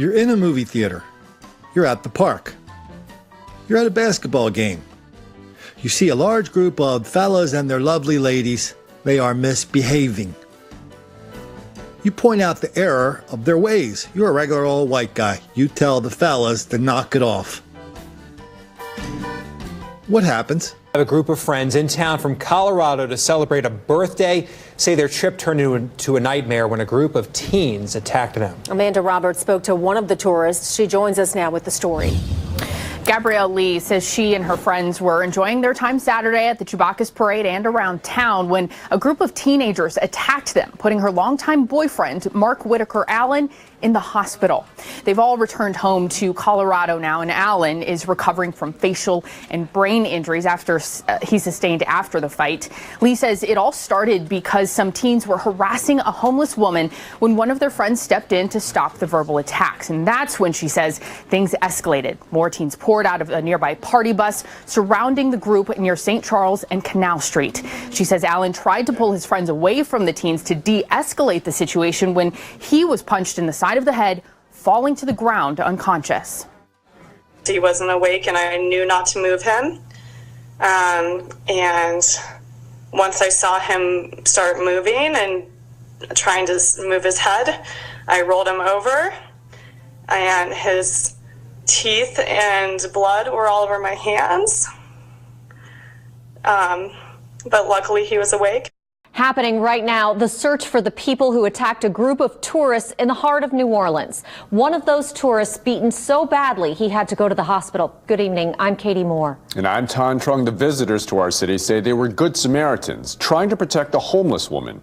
You're in a movie theater. You're at the park. You're at a basketball game. You see a large group of fellas and their lovely ladies. They are misbehaving. You point out the error of their ways. You're a regular old white guy. You tell the fellas to knock it off. What happens? I have a group of friends in town from Colorado to celebrate a birthday. Say their trip turned into a nightmare when a group of teens attacked them. Amanda Roberts spoke to one of the tourists. She joins us now with the story. Gabrielle Lee says she and her friends were enjoying their time Saturday at the Chewbacca's parade and around town when a group of teenagers attacked them, putting her longtime boyfriend, Mark Whitaker Allen, in the hospital. They've all returned home to Colorado now, and Allen is recovering from facial and brain injuries after he sustained after the fight. Lee says it all started because some teens were harassing a homeless woman when one of their friends stepped in to stop the verbal attacks. And that's when, she says, things escalated. More teens poured out of a nearby party bus surrounding the group near St. Charles and Canal Street. She says Allen tried to pull his friends away from the teens to de-escalate the situation when he was punched in the side of the head, falling to the ground unconscious. He wasn't awake and I knew not to move him. And once I saw him start moving and trying to move his head, I rolled him over and his teeth and blood were all over my hands. But luckily he was awake. Happening right now, the search for the people who attacked a group of tourists in the heart of New Orleans. One of those tourists beaten so badly he had to go to the hospital. Good evening. I'm Katie Moore. And I'm Tan Trung. The visitors to our city say they were good Samaritans trying to protect a homeless woman.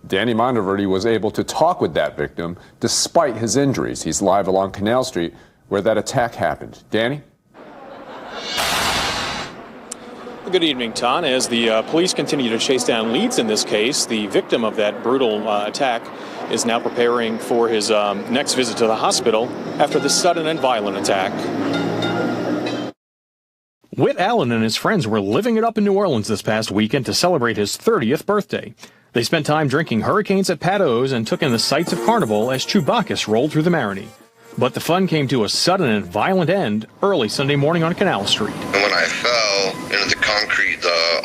Danny Monteverdi was able to talk with that victim despite his injuries. He's live along Canal Street where that attack happened. Danny? Good evening, Ton. As the police continue to chase down leads in this case, the victim of that brutal attack is now preparing for his next visit to the hospital after the sudden and violent attack. Whit Allen and his friends were living it up in New Orleans this past weekend to celebrate his 30th birthday. They spent time drinking hurricanes at Pat O's and took in the sights of Carnival as Chewbacca rolled through the Marigny. But the fun came to a sudden and violent end early Sunday morning on Canal Street. And when I fell into the concrete,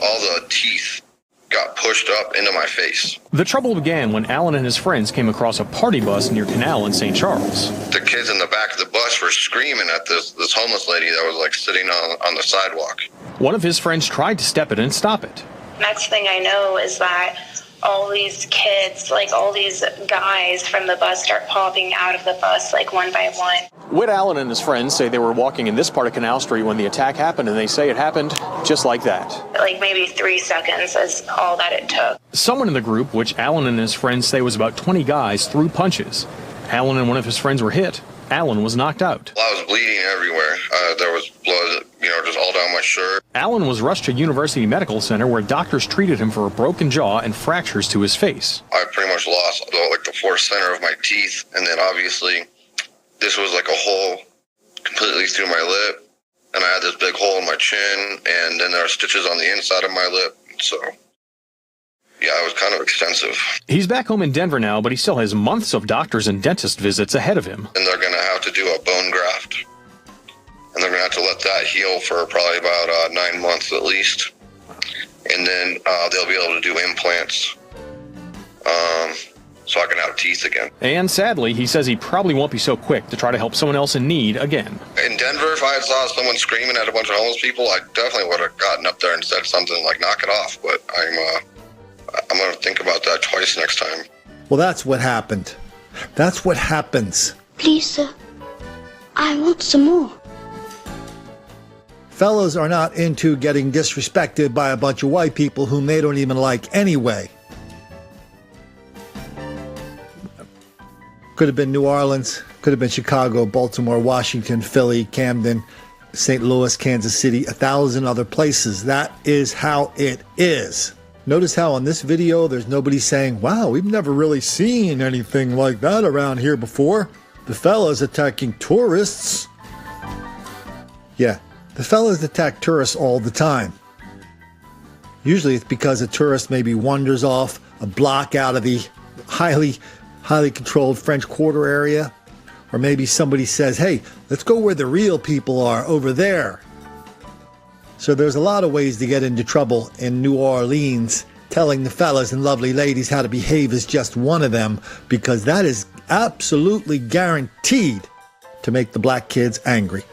all the teeth got pushed up into my face. The trouble began when Allen and his friends came across a party bus near Canal in St. Charles. The kids in the back of the bus were screaming at this homeless lady that was like sitting on the sidewalk. One of his friends tried to step in and stop it. Next thing I know is that all these kids, like all these guys from the bus, start popping out of the bus like one by one. Whit Allen and his friends say they were walking in this part of Canal Street when the attack happened, and they say it happened just like that. Like maybe 3 seconds is all that it took. Someone in the group, which Allen and his friends say was about 20 guys, threw punches. Allen and one of his friends were hit. Allen was knocked out. I was bleeding everywhere. There was blood, just all down my shirt. Allen was rushed to University Medical Center where doctors treated him for a broken jaw and fractures to his face. I pretty much lost like the fourth center of my teeth, and then obviously this was like a hole completely through my lip, and I had this big hole in my chin, and then there are stitches on the inside of my lip, so yeah, it was kind of extensive. He's back home in Denver now, but he still has months of doctors and dentist visits ahead of him. And they're going to have to do a bone graft, and they're going to have to let that heal for probably about 9 months at least, and then they'll be able to do implants so I can have teeth again. And sadly, he says he probably won't be so quick to try to help someone else in need again. In Denver, if I had saw someone screaming at a bunch of homeless people, I definitely would have gotten up there and said something like, knock it off, but I'm going to think about that twice next time. Well, that's what happened. That's what happens. Please, sir. I want some more. Fellas are not into getting disrespected by a bunch of white people whom they don't even like anyway. Could have been New Orleans, could have been Chicago, Baltimore, Washington, Philly, Camden, St. Louis, Kansas City, 1,000 other places. That is how it is. Notice how on this video there's nobody saying, wow, we've never really seen anything like that around here before. The fellas attacking tourists. Yeah, the fellas attack tourists all the time. Usually it's because a tourist maybe wanders off a block out of the highly controlled French Quarter area, Or maybe somebody says, hey, let's go where the real people are, over there. So there's a lot of ways to get into trouble in New Orleans. Telling the fellas and lovely ladies how to behave is just one of them, because that is absolutely guaranteed to make the black kids angry.